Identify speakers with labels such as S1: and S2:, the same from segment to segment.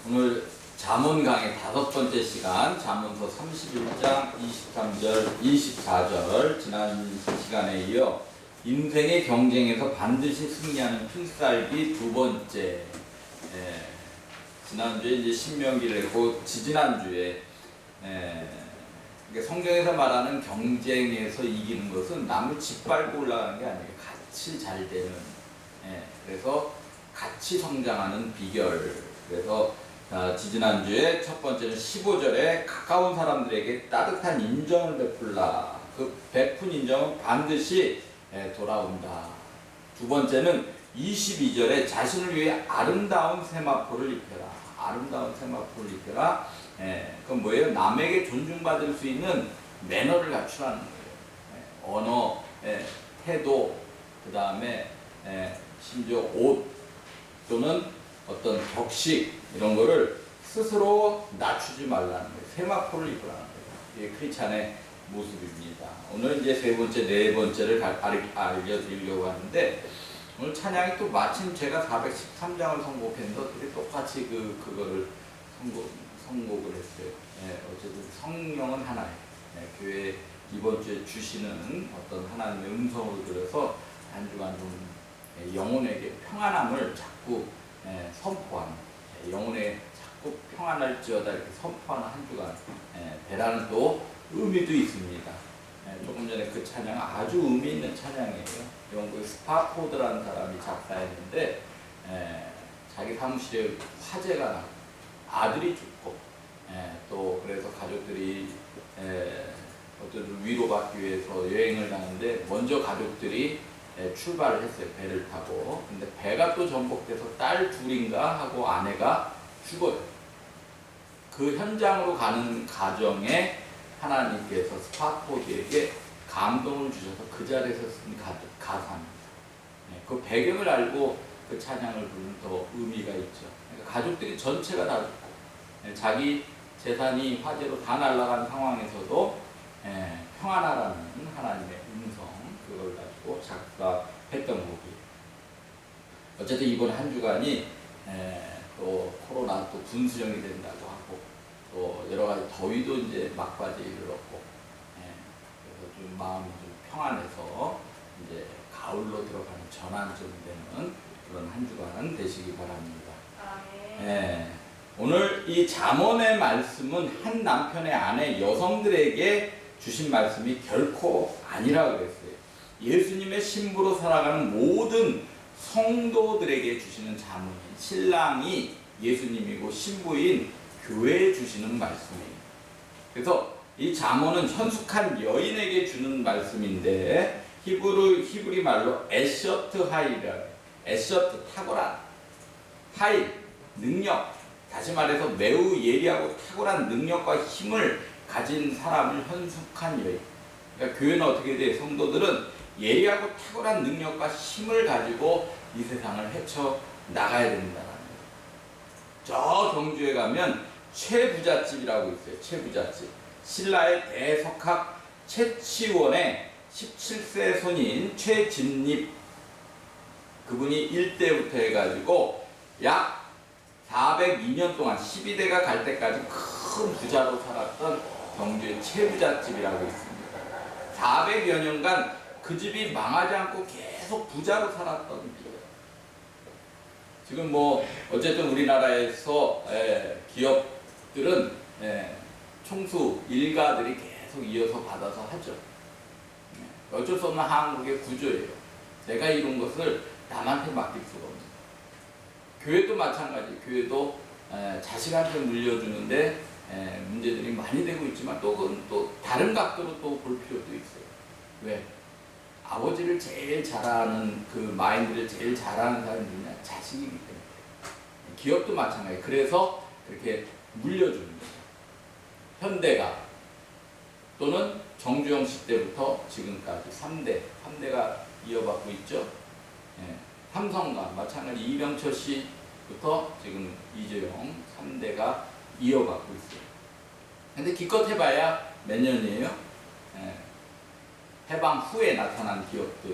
S1: 오늘 잠언 강의 5번째 시간, 잠언서 31장 23절, 24절 지난 시간에 이어 인생의 경쟁에서 반드시 승리하는 필살기 2번째. 지난주에 이제 신명기를 했고 지지난주에 성경에서 말하는 경쟁에서 이기는 것은 남을 짓밟고 올라가는 게 아니에요. 같이 잘 되는, 그래서 같이 성장하는 비결. 그래서 지지난주에 첫 번째는 15절에 가까운 사람들에게 따뜻한 인정을 베풀라. 그 베푼 인정은 반드시 돌아온다. 두 번째는 22절에 자신을 위해 아름다운 세마포를 입혀라. 아름다운 세마포를 입혀라. 그건 뭐예요? 남에게 존중받을 수 있는 매너를 갖추라는 거예요. 언어, 태도, 그 다음에 심지어 옷 또는 어떤 격식 이런 거를 스스로 낮추지 말라는 거예요. 세마포를 입으라는 거예요. 이게 크리스찬의 모습입니다. 오늘 이제 세 번째, 네 번째를 알려드리려고 하는데, 오늘 찬양이 또 마침 제가 413장을 선곡했는데 어떻게 똑같이 그거를 선곡을 했어요. 어쨌든 성령은 하나예요. 교회 이번 주에 주시는 어떤 하나님의 음성을 들어서 한 주간 좀 영혼에게 평안함을 자꾸 선포하는, 영혼에 자꾸 평안할지어다 이렇게 선포하는 한 주간 배라는 또 의미도 있습니다. 조금 전에 그 찬양 아주 의미 있는 찬양이에요. 영국 스파포드라는 사람이 작사했는데 자기 사무실에 화재가 나고 아들이 죽고 또 그래서 가족들이 어떤 위로받기 위해서 여행을 가는데 먼저 가족들이 출발을 했어요. 배를 타고. 근데 배가 또 전복돼서 딸 둘인가 하고 아내가 죽어요. 그 현장으로 가는 과정에 하나님께서 스파포드에게 감동을 주셔서 그 자리에서 쓴 가사입니다. 그 배경을 알고 그 찬양을 부르는 더 의미가 있죠. 그러니까 가족들이 전체가 다 죽고 자기 재산이 화재로 다 날아간 상황에서도 평안하라는 하나님의 음성, 그걸 가지고 작사했던 곡이에요. 어쨌든 이번 한 주간이 또 코로나 또 분수령이 된다고 하고 또 여러 가지 더위도 이제 막바지에 이르렀고 그래서 좀 마음이 좀 평안해서 이제 가을로 들어가는 전환점이 되는 그런 한 주간 되시기 바랍니다. 오늘 이 잠언의 말씀은 한 남편의 아내 여성들에게 주신 말씀이 결코 아니라 그랬어요. 예수님의 신부로 살아가는 모든 성도들에게 주시는 잠언이, 신랑이 예수님이고 신부인 교회에 주시는 말씀이에요. 그래서 이 잠언은 현숙한 여인에게 주는 말씀인데 히브리 말로 에셔트 하이라, 에셔트 탁월한, 하이 능력, 다시 말해서 매우 예리하고 탁월한 능력과 힘을 가진 사람을 현숙한 여인. 그러니까 교회는 어떻게 돼? 성도들은 예리하고 탁월한 능력과 힘을 가지고 이 세상을 헤쳐 나가야 된다는 거예요. 저 경주에 가면 최부잣집이라고 있어요. 최부잣집. 신라의 대석학 최치원의 17세 손인 최진립, 그분이 1대부터 해가지고 약 402년 동안 12대가 갈 때까지 큰 부자로 살았던 경주의 최부잣집이라고 있습니다. 400여 년간 그 집이 망하지 않고 계속 부자로 살았던 집이에요. 지금 뭐 어쨌든 우리나라에서 기업들은 총수 일가들이 계속 이어서 받아서 하죠. 어쩔 수 없는 한국의 구조예요. 내가 이룬 것을 남한테 맡길 수가 없는. 교회도 마찬가지. 교회도 자식한테 물려주는데 문제들이 많이 되고 있지만 또 다른 각도로 또 볼 필요도 있어요. 왜? 아버지를 제일 잘하는, 그 마인드를 제일 잘하는 사람이 누구냐? 자식이기 때문에. 기업도 마찬가지. 그래서 그렇게 물려주는 거죠. 현대가 또는 정주영 씨 때부터 지금까지 3대가 이어받고 있죠. 삼성과 마찬가지 이병철 씨부터 지금 이재용 3대가 이어받고 있어요. 근데 기껏 해봐야 몇 년이에요? 해방 후에 나타난 기업들,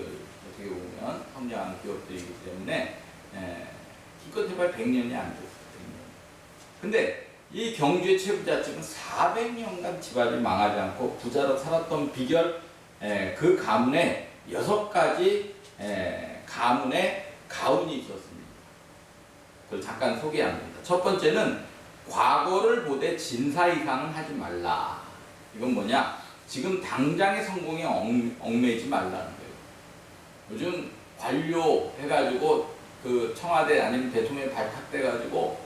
S1: 어떻게 보면 성장한 기업들이기 때문에 기껏 해봐야 100년이 안 됐어요. 100년. 근데 이 경주의 최부잣집은 400년간 집안이 망하지 않고 부자로 살았던 비결, 그 가문에 6가지 가문의 가훈이 있었습니다. 그걸 잠깐 소개합니다. 첫 번째는 과거를 보되 진사 이상은 하지 말라. 이건 뭐냐? 지금 당장의 성공에 얽매이지 말라는 거예요. 요즘 관료 해가지고 그 청와대 아니면 대통령에 발탁돼가지고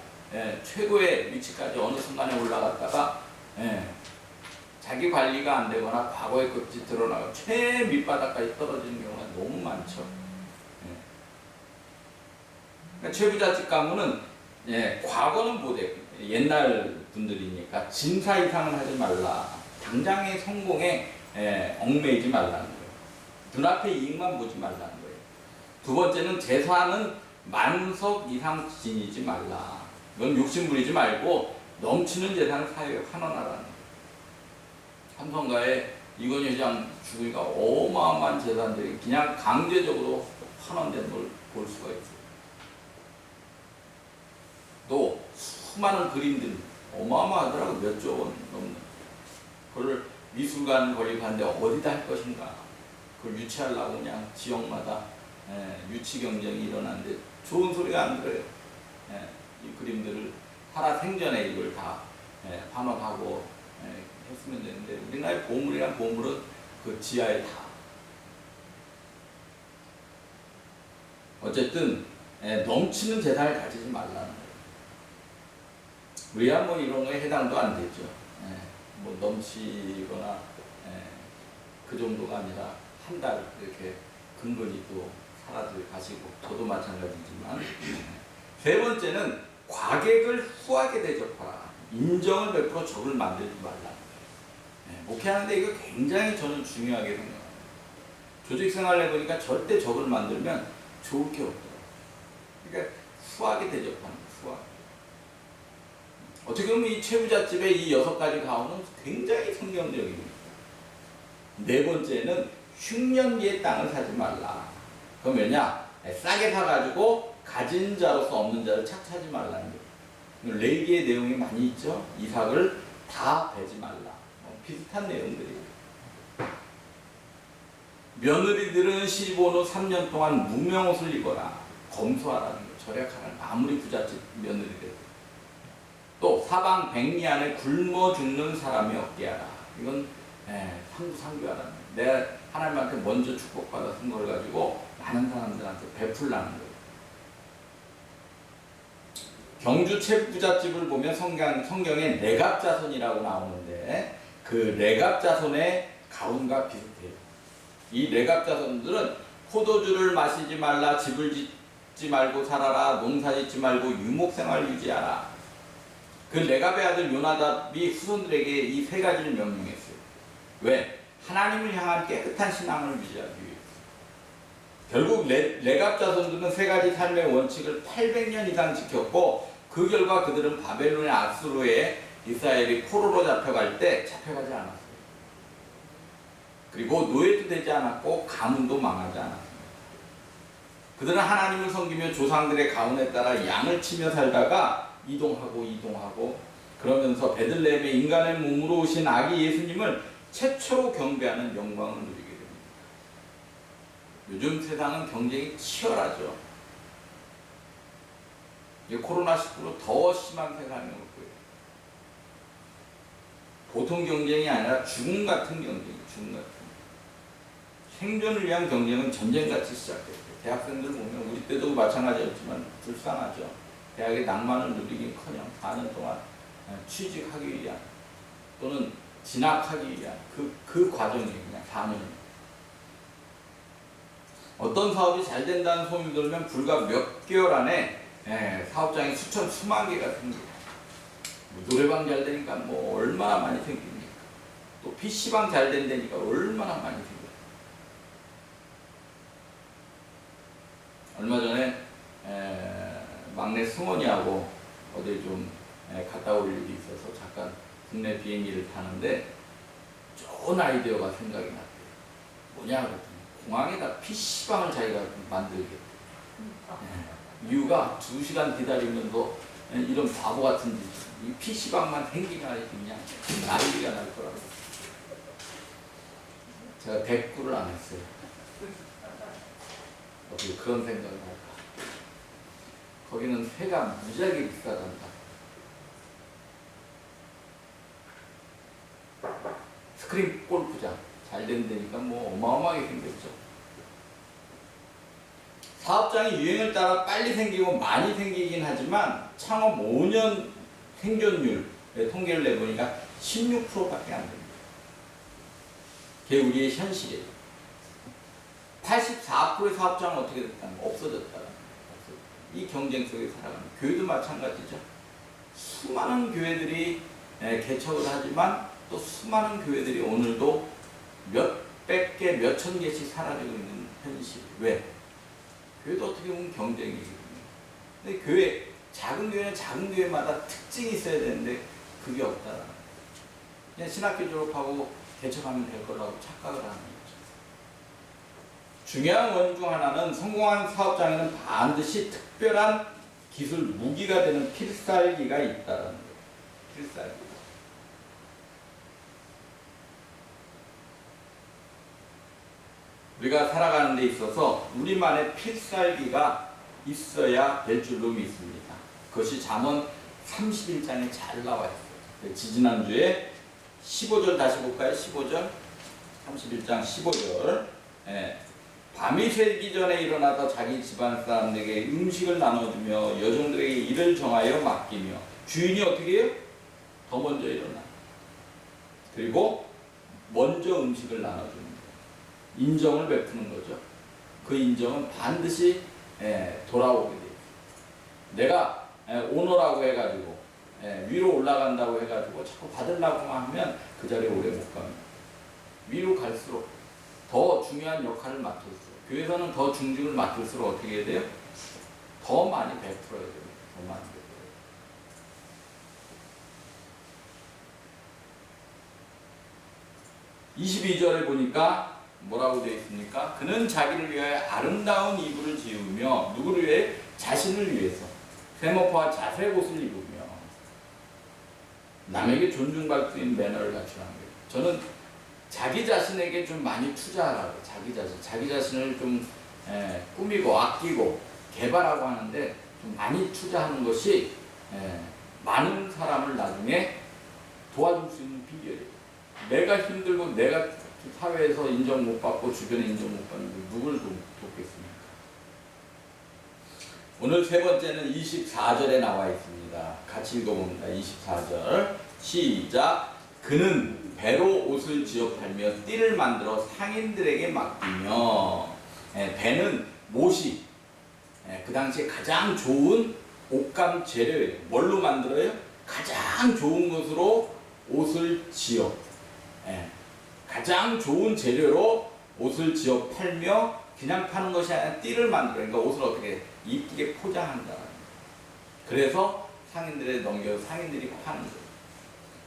S1: 최고의 위치까지 어느 순간에 올라갔다가 자기 관리가 안 되거나 과거의 끝이 드러나고 최 밑바닥까지 떨어지는 경우가 너무 많죠. 그러니까 최부잣집 가문은 과거는 보되 옛날 분들이니까 진사 이상은 하지 말라. 당장의 성공에 얽매이지 말라는 거예요. 눈앞의 이익만 보지 말라는 거예요. 두 번째는 재산은 만석 이상 지니지 말라. 이건 욕심 부리지 말고 넘치는 재산을 사회에 환원하라는 거예요. 삼성가의 이건희 회장 주위가 어마어마한 재산들이 그냥 강제적으로 환원된 걸 볼 수가 있어요. 또 수많은 그림들 어마어마하더라고. 몇 조 원 넘는. 그걸 미술관 건립하는데 어디다 할 것인가. 그걸 유치하려고 그냥 지역마다 유치 경쟁이 일어나는데 좋은 소리가 안 들어요. 이 그림들을 살아 생전에 이걸 다 환원하고 했으면 되는데 우리나라의 보물이란 보물은 그 지하에 다. 어쨌든 넘치는 재산을 가지지 말라는 거예요. 우리야 뭐 이런 거에 해당도 안 되죠. 뭐 넘치거나 그 정도가 아니라 한 달 이렇게 근근히 또 살아들 가시고 저도 마찬가지지만 세 번째는 과객을 후하게 대접하라. 인정을 베풀어 적을 만들지 말라. 목회하는데 이거 굉장히 저는 중요하게 생각합니다. 조직생활을 해보니까 절대 적을 만들면 좋을 게 없더라고요. 그러니까 후하게 대접하는 거예요. 후하게. 어떻게 보면 이 최부잣집의 이 6가지 가훈은 굉장히 성경적입니다. 네 번째는 흉년기에 땅을 사지 말라. 그럼 왜냐? 싸게 사가지고 가진 자로서 없는 자를 착취하지 말라는 거예요. 레위기의 내용이 많이 있죠. 이삭을 다 베지 말라. 비슷한 내용들이에요. 며느리들은 시집온 후 3년 동안 무명옷을 입어라. 검소하라는 거예요. 절약하라는 거예요. 아무리 부잣집 며느리들. 또 사방 백리 안에 굶어 죽는 사람이 없게 하라. 이건 상부상교하라는 거예요. 내가 하나님한테 먼저 축복받았은 걸 가지고 많은 사람들한테 베풀라는 거예요. 경주 최부잣집을 보면 성경에 레갑자손이라고 나오는데 그 레갑자손의 가훈과 비슷해요. 이 레갑자손들은 포도주를 마시지 말라, 집을 짓지 말고 살아라, 농사 짓지 말고 유목생활 유지하라. 그 레갑의 아들 요나답이 후손들에게 이 3가지를 명령했어요. 왜? 하나님을 향한 깨끗한 신앙을 유지하기 위해서. 결국 레갑 자손들은 3가지 삶의 원칙을 800년 이상 지켰고 그 결과 그들은 바벨론의 아수르에 이스라엘이 포로로 잡혀갈 때 잡혀가지 않았어요. 그리고 노예도 되지 않았고 가문도 망하지 않았어요. 그들은 하나님을 섬기며 조상들의 가훈에 따라 양을 치며 살다가 이동하고 그러면서 베들레헴에 인간의 몸으로 오신 아기 예수님을 최초로 경배하는 영광을 누리게 됩니다. 요즘 세상은 경쟁이 치열하죠. 이제 코로나19로 더 심한 세상이 올 거예요. 보통 경쟁이 아니라 죽음 같은 경쟁이, 죽음 같은. 생존을 위한 경쟁은 전쟁같이 시작됐어요. 대학생들 보면 우리 때도 마찬가지였지만 불쌍하죠. 대학의 낭만을 누리긴커녕 4년 동안 취직하기 위한 또는 진학하기 위한 그 과정이 그냥 4년. 어떤 사업이 잘 된다는 소문이 들면 불과 몇 개월 안에 사업장이 수만 개가 생깁니다. 노래방 잘 되니까 뭐 얼마나 많이 생깁니까? 또 PC방 잘 된다니까 얼마나 많이 생깁니까? 얼마 전에 막내 승원이하고 어디 좀 갔다 올 일이 있어서 잠깐 국내 비행기를 타는데 좋은 아이디어가 생각이 났대요. 뭐냐 그랬더니 공항에다 PC방을 자기가 만들겠대. 이유가 2시간 기다리면서 이런 바보 같은 짓. 이 PC방만 생기면 그냥 난리가 날 거라고. 제가 대꾸를 안 했어요. 어떻게 그런 생각을 할까? 거기는 회가 무지하게 비싸단다. 스크린 골프장 잘 된다니까 뭐 어마어마하게 생겼죠. 사업장이 유행을 따라 빨리 생기고 많이 생기긴 하지만 창업 5년 생존율 통계를 내보니까 16%밖에 안 됩니다. 그게 우리의 현실이에요. 84%의 사업장은 어떻게 됐다는 거? 없어졌다. 이 경쟁 속에 살아가는 교회도 마찬가지죠. 수많은 교회들이 개척을 하지만 또 수많은 교회들이 오늘도 몇백 개, 몇천 개씩 사라지고 있는 현실. 왜? 교회도 어떻게 보면 경쟁이거든요. 근데 교회, 작은 교회는 작은 교회마다 특징이 있어야 되는데 그게 없다라는 거예요. 그냥 신학교 졸업하고 개척하면 될 거라고 착각을 하는 거죠. 중요한 원인 중 하나는 성공한 사업장에는 반드시 특별한 기술 무기가 되는 필살기가 있다는 거예요. 필살기. 우리가 살아가는 데 있어서 우리만의 필살기가 있어야 될 줄로 믿습니다. 그것이 잠언 31장에 잘 나와 있어요. 지지난주에 15절 다시 볼까요? 15절 31장 15절 밤이 새기 전에 일어나서 자기 집안 사람들에게 음식을 나눠주며 여종들에게 일을 정하여 맡기며 주인이 어떻게 해요? 더 먼저 일어나. 그리고 먼저 음식을 나눠주는 거예요. 인정을 베푸는 거죠. 그 인정은 반드시 돌아오게 돼요. 내가 오너라고 해가지고 위로 올라간다고 해가지고 자꾸 받으려고만 하면 그 자리에 오래 못 갑니다. 위로 갈수록 더 중요한 역할을 맡을수록 교회에서는 더 중직을 맡을수록 어떻게 해야 돼요? 더 많이 베풀어야 돼요. 더 많이 베풀어야 돼요. 22절에 보니까 뭐라고 되어 있습니까? 그는 자기를 위하여 아름다운 이불을 지으며 누구를 위해? 자신을 위해서 세모포와 자색 옷을 입으며 남에게 존중받을 수 있는 매너를 갖추라는 거예요. 저는 자기 자신에게 좀 많이 투자하라고 자기 자신을 좀 꾸미고 아끼고 개발하고 하는데 좀 많이 투자하는 것이 많은 사람을 나중에 도와줄 수 있는 비결이에요. 내가 힘들고 내가 사회에서 인정 못 받고 주변에 인정 못 받는데 누굴 돕겠습니까? 오늘 세 번째는 24절에 나와 있습니다. 같이 읽어봅니다. 24절 시작. 그는 배로 옷을 지어 팔며 띠를 만들어 상인들에게 맡기며 배는 못이 그 당시에 가장 좋은 옷감 재료예요. 뭘로 만들어요? 가장 좋은 것으로 옷을 지어 가장 좋은 재료로 옷을 지어 팔며 그냥 파는 것이 아니라 띠를 만들어 그러니까 옷을 어떻게 이쁘게 포장한다. 그래서 상인들에 넘겨서 상인들이 파는 거예요.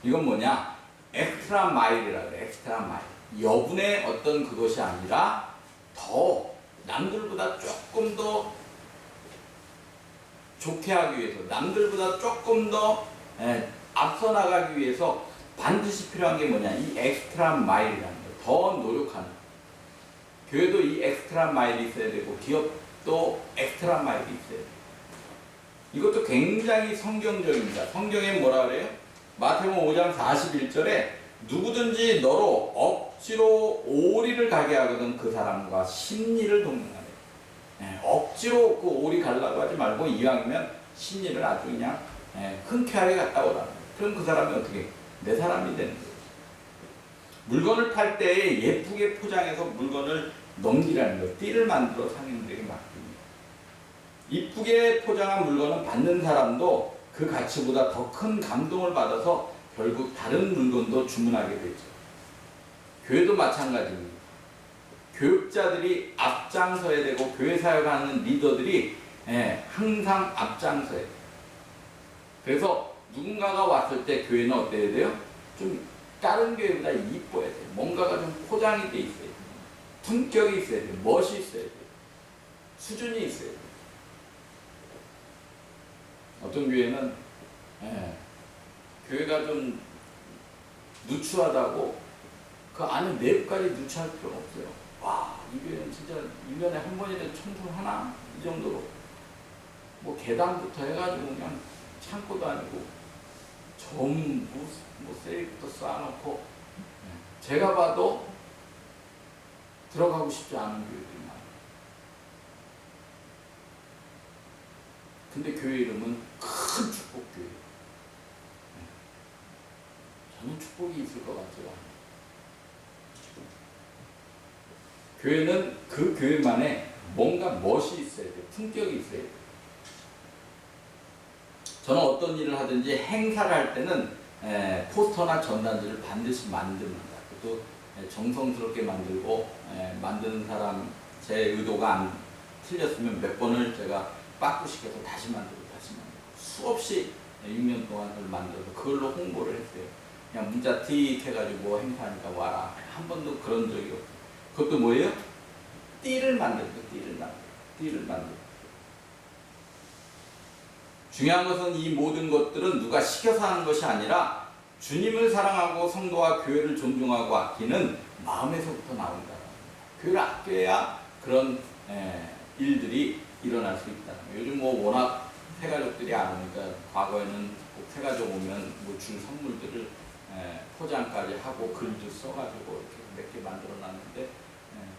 S1: 이건 뭐냐? 엑스트라 마일이라 그래. 엑스트라 마일. 여분의 어떤 그것이 아니라 더 남들보다 조금 더 좋게 하기 위해서 남들보다 조금 더 앞서 나가기 위해서 반드시 필요한 게 뭐냐? 이 엑스트라 마일이라는 거. 더 노력하는. 교회도 이 엑스트라 마일이 있어야 되고 기업도 엑스트라 마일이 있어야 돼요. 이것도 굉장히 성경적입니다. 성경에 뭐라 그래요? 마태복음 5장 41절에 누구든지 너로 억지로 오리를 가게 하거든 그 사람과 심리를 동행하래. 억지로 그 오리 가려고 하지 말고 이왕이면 심리를 아주 그냥 흔쾌하게 갔다 오라. 그럼 그 사람이 어떻게 내 사람이 되는 거예요. 물건을 팔 때 예쁘게 포장해서 물건을 넘기라는 거예요. 띠를 만들어 상인들에게 맡깁니다. 이쁘게 포장한 물건은 받는 사람도 그 가치보다 더 큰 감동을 받아서 결국 다른 물건도 주문하게 되죠. 교회도 마찬가지입니다. 교육자들이 앞장서야 되고 교회 사역하는 리더들이 항상 앞장서야 돼요. 그래서 누군가가 왔을 때 교회는 어때야 돼요? 좀 다른 교회보다 이뻐야 돼요. 뭔가가 좀 포장이 돼 있어야 돼요. 품격이 있어야 돼요. 멋이 있어야 돼요. 수준이 있어야 돼요. 어떤 교회는 예, 교회가 좀 누추하다고 그 안에 내부까지 누추할 필요는 없어요. 와, 이 교회는 진짜 1년에 한 번이라도 청소를 하나? 이 정도로 뭐 계단부터 해가지고 그냥 창고도 아니고 전부 뭐 세일부터 쌓아놓고 제가 봐도 들어가고 싶지 않은 교회들이 많아요. 근데 교회 이름은 큰 축복교회. 저는 축복이 있을 것 같지가 않아요. 교회는 그 교회만의 뭔가 멋이 있어야 돼요. 품격이 있어야 돼요. 저는 어떤 일을 하든지 행사를 할 때는 포스터나 전단지를 반드시 만듭니다. 그것도 정성스럽게 만들고 만드는 사람 제 의도가 안 틀렸으면 몇 번을 제가 빠꾸시켜서 다시 만들고 수없이 6년 동안 그걸 만들어서 그걸로 홍보를 했어요. 그냥 문자 트윗 해가지고 행사하니까 와라. 한 번도 그런 적이 없어요. 그것도 뭐예요? 띠를 만들고 띠를 만들고. 중요한 것은 이 모든 것들은 누가 시켜서 하는 것이 아니라 주님을 사랑하고 성도와 교회를 존중하고 아끼는 마음에서부터 나온다. 교회를 아껴야 그런 일들이 일어날 수 있다. 요즘 뭐 워낙 새가족들이 안 오니까 과거에는 꼭 새가족 오면 뭐 줄 선물들을 포장까지 하고 글도 써가지고 이렇게 몇 개 만들어 놨는데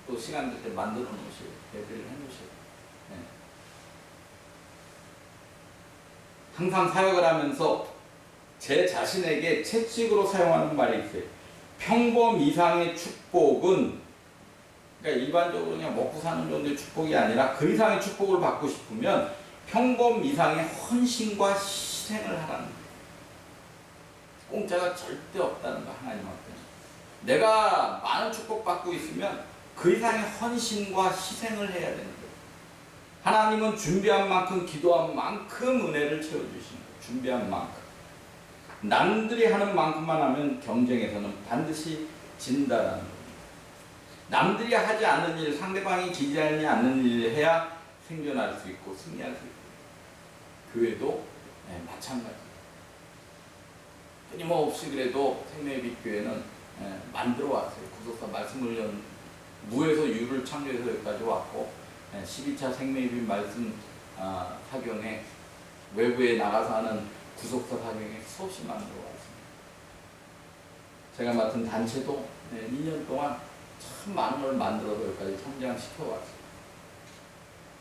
S1: 또 시간 될 때 만들어 놓으시고 배달을 해 놓으시고 항상 사역을 하면서 제 자신에게 채찍으로 사용하는 말이 있어요. 평범 이상의 축복은 그러니까 일반적으로 그냥 먹고 사는 정도의 축복이 아니라 그 이상의 축복을 받고 싶으면 평범 이상의 헌신과 희생을 하라는 거예요. 공짜가 절대 없다는 거 하나님 앞에. 내가 많은 축복 받고 있으면 그 이상의 헌신과 희생을 해야 되는 거예요. 하나님은 준비한 만큼 기도한 만큼 은혜를 채워주시는 거예요. 준비한 만큼. 남들이 하는 만큼만 하면 경쟁에서는 반드시 진다라는 거예요. 남들이 하지 않는 일, 상대방이 기대하지 않는 일을 해야 생존할 수 있고 승리할 수 있고. 교회도 마찬가지입니다. 끊임없이 그래도 생명의빛 교회는 만들어 왔어요. 구속사 말씀을 무에서 유를 창조해서 여기까지 왔고 12차 생명의빛 말씀 사경에 외부에 나가서 하는 구속사 사경에 수없이 만들어 왔습니다. 제가 맡은 단체도 2년 동안 참 많은 걸 만들어서 여기까지 성장시켜 왔어요.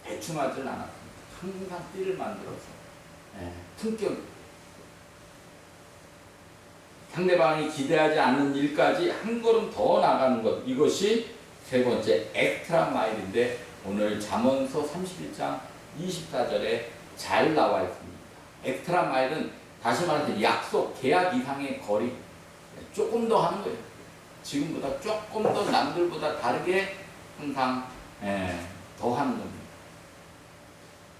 S1: 대충 하지는 않았습니다. 항상 띠를 만들어서 품격 상대방이 기대하지 않는 일까지 한 걸음 더 나가는 것, 이것이 세 번째 엑스트라 마일인데 오늘 잠언서 31장 24절에 잘 나와 있습니다. 엑스트라 마일은 다시 말해서 약속, 계약 이상의 거리, 조금 더 하는 거예요. 지금보다 조금 더 남들보다 다르게 항상 더 하는 겁니다.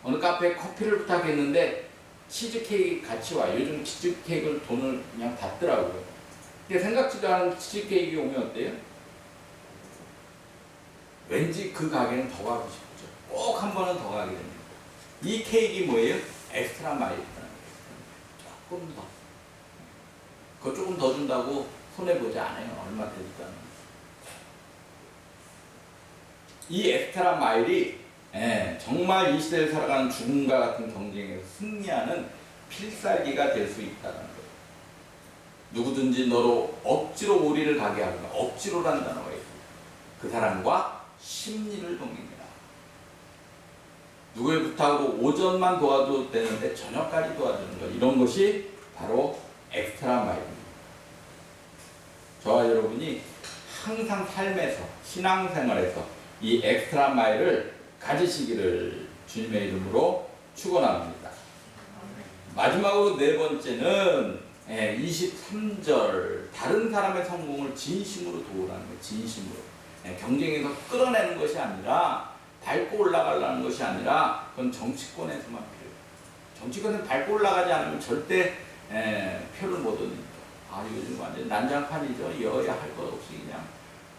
S1: 어느 카페에 커피를 부탁했는데 치즈케이크 같이 와요. 요즘 치즈케이크를 돈을 그냥 받더라고요. 근데 생각지도 않은 치즈케이크 오면 어때요? 왠지 그 가게는 더 가고 싶죠. 꼭 한 번은 더 가게 됩니다. 이 케이크 뭐예요? 엑스트라 마일이라는 거예요. 조금 더. 그거 조금 더 준다고 손해보지 않아요. 얼마 되지도 않아요. 이 엑스트라 마일이 정말 이 시대를 살아가는 죽음과 같은 경쟁에서 승리하는 필살기가 될 수 있다는 거예요. 누구든지 너로 억지로 우리를 가게 하거나 억지로라는 단어가 있어요. 그 사람과 심리를 동행해라. 누구의 부탁으로 오전만 도와도 되는데 저녁까지 도와주는 것, 이런 것이 바로 엑스트라 마일입니다. 저와 여러분이 항상 삶에서 신앙생활에서 이 엑스트라 마일을 가지시기를 주님의 이름으로 축원합니다. 마지막으로 네 번째는 23절 다른 사람의 성공을 진심으로 도우라는 거예요. 진심으로. 경쟁에서 끌어내는 것이 아니라 밟고 올라가려는 것이 아니라 그건 정치권에서만 필요해요. 정치권에서 밟고 올라가지 않으면 절대 표를 못 얻습니다. 요즘 완전 난장판이죠. 여야 할 것 없이 그냥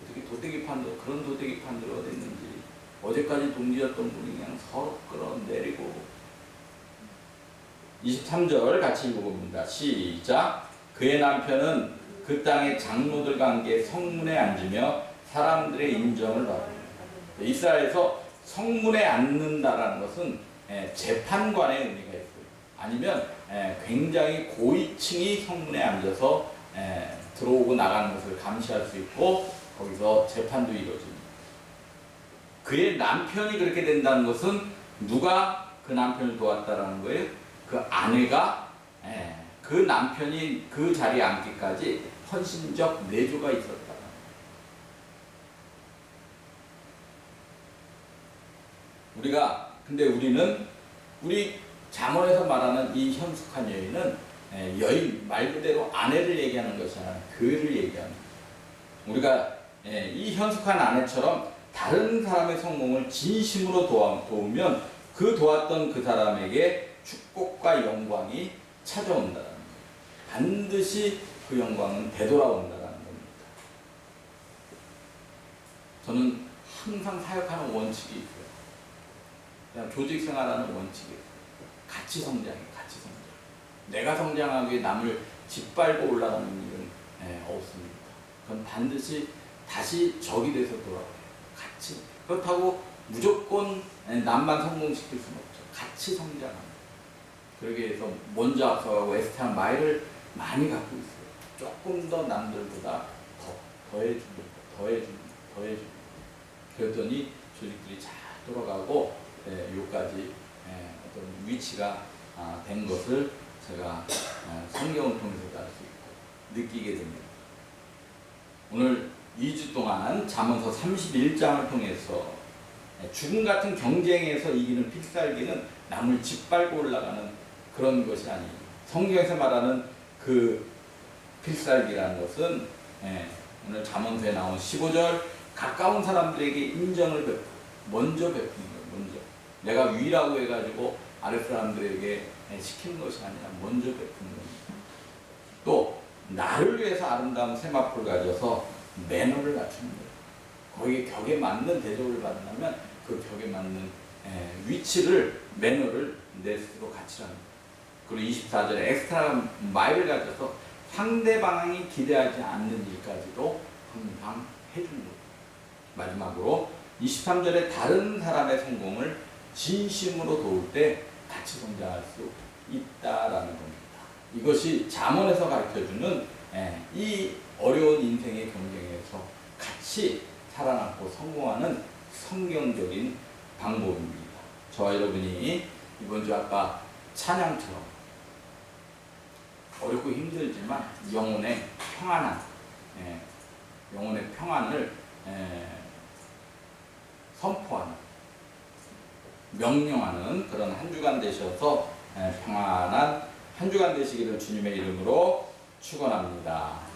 S1: 어떻게 도대기판도 그런 도대기판들 어디 있는지. 어제까지 동지였던 분이 그냥 서로 끌어내리고 23절 같이 읽어봅니다. 시작. 그의 남편은 그 땅의 장로들과 함께 성문에 앉으며 사람들의 인정을 받습니다. 이스라엘에서 성문에 앉는다라는 것은 재판관의 의미가 있어요. 아니면 굉장히 고위층이 성문에 앉아서 들어오고 나가는 것을 감시할 수 있고 거기서 재판도 이루어집니다. 그의 남편이 그렇게 된다는 것은 누가 그 남편을 도왔다라는 거예요? 그 아내가 그 남편이 그 자리에 앉기까지 헌신적 내조가 있었다. 근데 우리는 우리 잠언에서 말하는 이 현숙한 여인은 여인 말 그대로 아내를 얘기하는 것이 아니라 그를 얘기하는 거예요. 우리가 이 현숙한 아내처럼 다른 사람의 성공을 진심으로 도우면 그 도왔던 그 사람에게 축복과 영광이 찾아온다는 거예요. 반드시 그 영광은 되돌아온다는 겁니다. 저는 항상 사역하는 원칙이 있어요. 그냥 조직 생활하는 원칙이 있어요. 같이 성장해, 같이 성장. 내가 성장하기 위해 남을 짓밟고 올라가는 일은 없습니다. 그건 반드시 다시 적이 돼서 돌아와요. 같이. 그렇다고 무조건 남만 성공시킬 수는 없죠. 같이 성장합니다. 그러기 위해서 먼저 앞서가고 애쓰는 마일을 많이 갖고 있어요. 조금 더 남들보다 더해줍니다. 그랬더니 조직들이 잘 돌아가고 여기까지 어떤 위치가 된 것을 제가 성경을 통해서도 알 수 있고 느끼게 됩니다. 오늘 2주 동안 잠언서 31장을 통해서 죽음 같은 경쟁에서 이기는 필살기는 남을 짓밟고 올라가는 그런 것이 아니에요. 성경에서 말하는 그 필살기라는 것은 오늘 잠언서에 나온 15절 가까운 사람들에게 인정을 먼저 베푸는 거예요. 먼저 내가 위라고 해가지고 아랫 사람들에게 시키는 것이 아니라 먼저 베푸는 겁니다. 또 나를 위해서 아름다운 세마포를 가져서 매너를 갖추는 거예요. 거기에 격에 맞는 대접을 받으려면 그 격에 맞는 위치를 매너를 내 스스로 갖추라는 거예요. 그리고 24절에 엑스트라 마일을 가져서 상대방이 기대하지 않는 일까지도 항상 해주는 거예요. 마지막으로 23절에 다른 사람의 성공을 진심으로 도울 때 같이 성장할 수 있다라는 겁니다. 이것이 잠언에서 가르쳐주는 이 어려운 인생의 경쟁에서 같이 살아남고 성공하는 성경적인 방법입니다. 저와 여러분이 이번 주 아까 찬양처럼 어렵고 힘들지만 영혼의 평안을 선포하는, 명령하는 그런 한 주간 되셔서 평안한 한 주간 되시기를 주님의 이름으로 축원합니다.